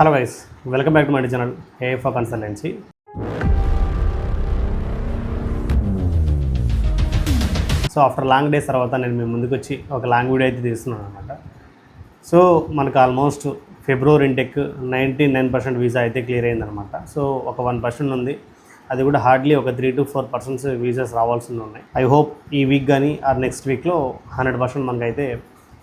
Hello guys, welcome back to my channel AFO consultancy. So after long days తర్వాత నేను మీ ముందుకు వచ్చి ఒక లాంగ్ వీడియో అయితే తీస్తున్నాను అనమాట. సో మనకు ఆల్మోస్ట్ ఫిబ్రవరి ఇంటెక్ 99% వీసా అయితే క్లియర్ అయిందనమాట. సో ఒక 1% ఉంది, అది కూడా హార్డ్లీ ఒక 3 to 4% వీసాస్ రావాల్సి ఉన్నాయి. ఐ హోప్ ఈ వీక్ కానీ ఆర్ నెక్స్ట్ వీక్లో 100% మనకైతే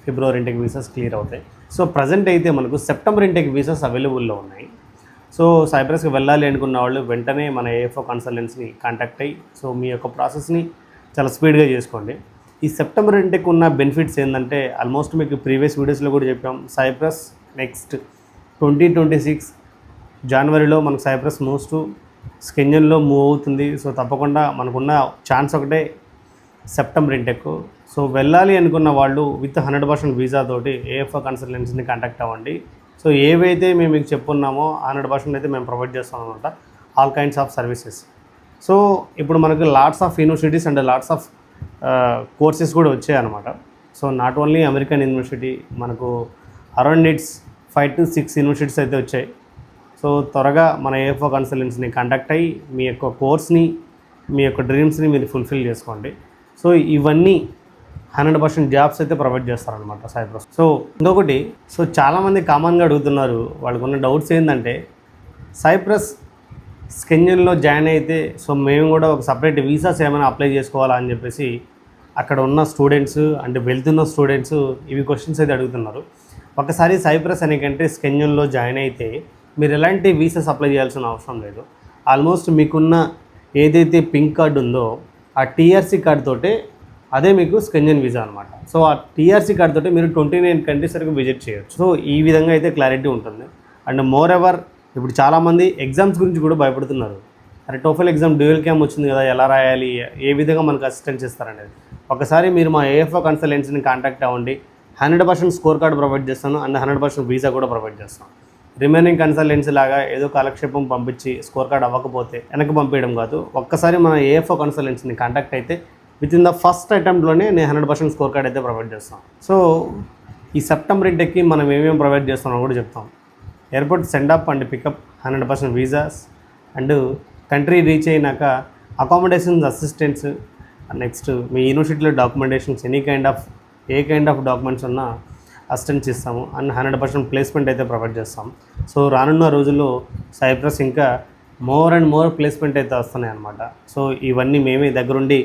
ఫిబ్రవరి ఇంటెక్ వీసాస్ క్లియర్ అవుతాయి. సో ప్రజెంట్ అయితే మనకు సెప్టెంబర్ ఇంటెక్ వీసాస్ అవైలబుల్లో ఉన్నాయి. సో సైప్రస్కి వెళ్ళాలి అనుకున్న వాళ్ళు వెంటనే మన ఏఎఫ్ఓ కన్సల్టెన్సీని కాంటాక్ట్ అయ్యి సో మీ యొక్క ప్రాసెస్ని చాలా స్పీడ్గా చేసుకోండి. ఈ సెప్టెంబర్ ఇంటెక్ ఉన్న బెనిఫిట్స్ ఏంటంటే ఆల్మోస్ట్ మీకు ప్రీవియస్ వీడియోస్లో కూడా చెప్పాం. సైప్రస్ నెక్స్ట్ 2026 జనవరిలో మనకు సైప్రస్ మూవ్స్ టు స్కెంజన్లో మూవ్ అవుతుంది. సో తప్పకుండా మనకున్న ఛాన్స్ ఒకటే సెప్టెంబర్ ఇంటెక్. సో వెళ్ళాలి అనుకున్న వాళ్ళు విత్ 100% వీసా తోటి ఏఎఫ్ఓ కన్సల్టెన్సీని కాంటాక్ట్ అవ్వండి. సో ఏవైతే మేము మీకు చెప్పున్నామో 100% అయితే మేము ప్రొవైడ్ చేస్తాం అనమాట, all kinds of services. So ఇప్పుడు మనకు lots of universities and lots of courses కూడా వచ్చాయన్నమాట. So not only American university, మనకు అరౌండ్ ఇట్స్ 5 to 6 యూనివర్సిటీస్ అయితే వచ్చాయి. సో త్వరగా మన ఏఎఫ్ఓ కన్సల్టెన్సీని కాంటాక్ట్ అయ్యి మీ యొక్క కోర్స్ని, మీ యొక్క డ్రీమ్స్ని మీరు ఫుల్ఫిల్ చేసుకోండి. సో ఇవన్నీ 100% జాబ్స్ అయితే ప్రొవైడ్ చేస్తారనమాట సైప్రస్. సో ఇంకొకటి, సో చాలామంది కామన్గా అడుగుతున్నారు, వాళ్ళకు ఉన్న డౌట్స్ ఏంటంటే సైప్రస్ స్కెంజన్లో జాయిన్ అయితే సో మేము కూడా ఒక సపరేట్ వీసాస్ ఏమైనా అప్లై చేసుకోవాలా అని చెప్పేసి అక్కడ ఉన్న స్టూడెంట్స్ అంటే వెళ్తున్న స్టూడెంట్స్ ఇవి క్వశ్చన్స్ అయితే అడుగుతున్నారు. ఒకసారి సైప్రస్ అనే కంట్రీ స్కెంజన్లో జాయిన్ అయితే మీరు ఎలాంటి వీసాస్ అప్లై చేయాల్సిన అవసరం లేదు. ఆల్మోస్ట్ మీకున్న ఏదైతే పింక్ కార్డు ఉందో ఆ టీఆర్సీ కార్డు తోటే అదే మీకు స్కెంజన్ వీసా అనమాట. సో ఆ టీఆర్సీ కార్డు తోటి మీరు 29 కంట్రీస్ వరకు విజిట్ చేయొచ్చు. సో ఈ విధంగా అయితే క్లారిటీ ఉంటుంది. అండ్ మోర్ ఎవర్ ఇప్పుడు చాలామంది ఎగ్జామ్స్ గురించి కూడా భయపడుతున్నారు. అరే టోఫెల్ ఎగ్జామ్ డ్యూయల్ క్యామ్ వచ్చింది కదా, ఎలా రాయాలి, ఏ విధంగా మనకు అసిస్టెన్స్ ఇస్తారనేది ఒకసారి మీరు మా ఏఎఫ్ఓ కన్సల్టెన్సీని కాంటాక్ట్ అవ్వండి. 100% స్కోర్ కార్డు ప్రొవైడ్ చేస్తాను అండ్ 100% వీసా కూడా ప్రొవైడ్ చేస్తాను. రిమైనింగ్ కన్సల్టెన్సీ లాగా ఏదో కాలక్షేపం పంపించి స్కోర్ కార్డు అవ్వకపోతే వెనక్కి పంపించడం కాదు. ఒక్కసారి మన ఏఎఫ్ఓ కన్సల్టెన్సీని కాంటాక్ట్ అయితే విత్ ఇన్ ద ఫస్ట్ అటెంప్ట్లోనే నేను 100% స్కోర్ కార్డ్ అయితే ప్రొవైడ్ చేస్తాం. సో ఈ సెప్టెంబర్ ఇంటెక్కి మనం ఏమేమి ప్రొవైడ్ చేస్తామో కూడా చెప్తాం. Airport send up and pickup, 100% visas, and country reach అయినాక అకామిడేషన్స్ అసిస్టెంట్స్, నెక్స్ట్ మీ యూనివర్సిటీలో documentations a kind of documents ఉన్నా అసిస్టెన్స్ ఇస్తాము అండ్ 100% ప్లేస్మెంట్ అయితే ప్రొవైడ్ చేస్తాం. సో రానున్న రోజుల్లో సైప్రస్ ఇంకా మోర్ అండ్ మోర్ ప్లేస్మెంట్ అయితే వస్తున్నాయి అన్నమాట. సో ఇవన్నీ మేమే దగ్గరుండి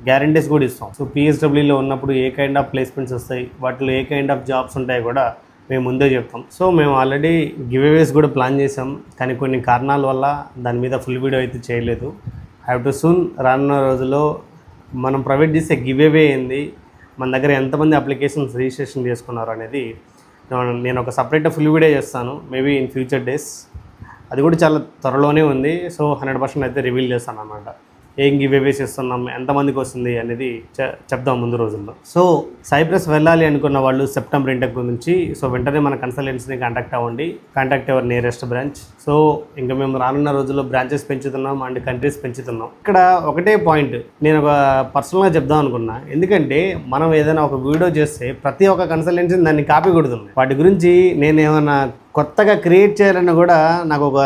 గ్యారంటీస్ కూడా ఇస్తాం. సో పిఎస్డబ్ల్యూలో ఉన్నప్పుడు ఏ కైండ్ ఆఫ్ ప్లేస్మెంట్స్ వస్తాయి, వాటిలో ఏ కైండ్ ఆఫ్ జాబ్స్ ఉంటాయి కూడా మేము ముందే చెప్తాం. సో మేము ఆల్రెడీ గివ్అవేస్ కూడా ప్లాన్ చేసాం, కానీ కొన్ని కారణాల వల్ల దాని మీద ఫుల్ వీడియో అయితే చేయలేదు. హ్యావ్ టు సూన్ రానున్న రోజుల్లో మనం ప్రొవైడ్ చేసే గివ్అవే ఏంది, మన దగ్గర ఎంతమంది అప్లికేషన్స్ రిజిస్ట్రేషన్ చేసుకున్నారు అనేది నేను ఒక సపరేట్ ఫుల్ వీడియో చేస్తాను, మేబీ ఇన్ ఫ్యూచర్ డేస్. అది కూడా చాలా త్వరలోనే ఉంది. సో 100% అయితే రివీల్ చేస్తాను అన్నమాట. ఏం గివ్అవేస్ ఇస్తున్నాం, ఎంతమందికి వస్తుంది అనేది చెప్దాం ముందు రోజుల్లో. సో సైప్రస్ వెళ్ళాలి అనుకున్న వాళ్ళు సెప్టెంబర్ ఇంటెక్ గురించి సో వెంటనే మన కన్సల్టెన్సీని కాంటాక్ట్ అవ్వండి. Contact ever nearest branch. So ఇంకా మేము రానున్న రోజుల్లో బ్రాంచెస్ పెంచుతున్నాం అండ్ కంట్రీస్ పెంచుతున్నాం. ఇక్కడ ఒకటే పాయింట్ నేను ఒక పర్సనల్గా చెప్దాం అనుకున్నా, ఎందుకంటే మనం ఏదైనా ఒక వీడియో చేస్తే ప్రతి ఒక్క కన్సల్టెన్సీ దాన్ని కాపీ కొడుతుంది. వాటి గురించి నేను ఏమైనా కొత్తగా క్రియేట్ చేయాలన్నా కూడా నాకు ఒక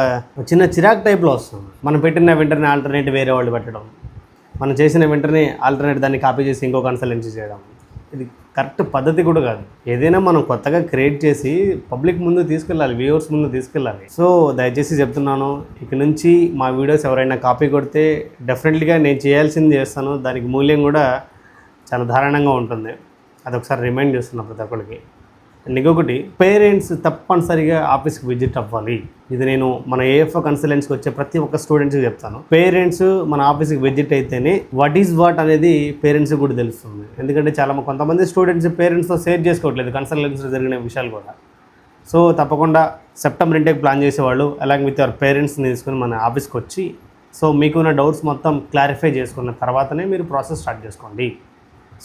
చిన్న చిరాక్ టైప్లో వస్తుంది. మనం పెట్టిన వెంటనే ఆల్టర్నేట్ వేరే వాళ్ళు పెట్టడం, మనం చేసిన వెంటనే ఆల్టర్నేట్ దాన్ని కాపీ చేసి ఇంకో కన్సల్టెన్సీ చేయడం, ఇది కరెక్ట్ పద్ధతి కూడా కాదు. ఏదైనా మనం కొత్తగా క్రియేట్ చేసి పబ్లిక్ ముందు తీసుకెళ్ళాలి, వ్యూవర్స్ ముందు తీసుకెళ్ళాలి. సో దయచేసి చెప్తున్నాను, ఇక నుంచి మా వీడియోస్ ఎవరైనా కాపీ కొడితే డెఫినెట్లీగా నేను చేయాల్సింది చేస్తాను, దానికి మూల్యం కూడా చాలా దారుణంగా ఉంటుంది. అదొకసారి రిమైండ్ చేస్తున్నా ప్రతి ఒక్కరికి. అండ్ ఇంకొకటి, పేరెంట్స్ తప్పనిసరిగా ఆఫీస్కి విజిట్ అవ్వాలి. ఇది నేను మన ఏఎఫ్ఓ కన్సల్టెన్సీకి వచ్చే ప్రతి ఒక్క స్టూడెంట్స్కి చెప్తాను. పేరెంట్స్ మన ఆఫీస్కి విజిట్ అయితేనే వాట్ ఈజ్ వాట్ అనేది పేరెంట్స్కి కూడా తెలుస్తుంది. ఎందుకంటే కొంతమంది స్టూడెంట్స్ పేరెంట్స్తో షేర్ చేసుకోవట్లేదు కన్సల్టెన్సీలో జరిగిన విషయాలు కూడా. సో తప్పకుండా సెప్టెంబర్ ఇంటెక్ ప్లాన్ చేసేవాళ్ళు అలాగే విత్ ఎవర్ పేరెంట్స్ని తీసుకుని మన ఆఫీస్కి వచ్చి సో మీకున్న డౌట్స్ మొత్తం క్లారిఫై చేసుకున్న తర్వాతనే మీరు ప్రాసెస్ స్టార్ట్ చేసుకోండి.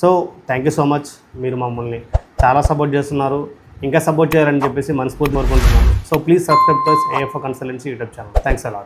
So thank you so much. మీరు మమ్మల్ని చాలా సపోర్ట్ చేస్తున్నారు, ఇంకా సపోర్ట్ చేయాలని చెప్పేసి మనస్ఫూర్తి కోరుకుంటున్నాను. So please subscribe to AFO consultancy YouTube channel. Thanks a lot.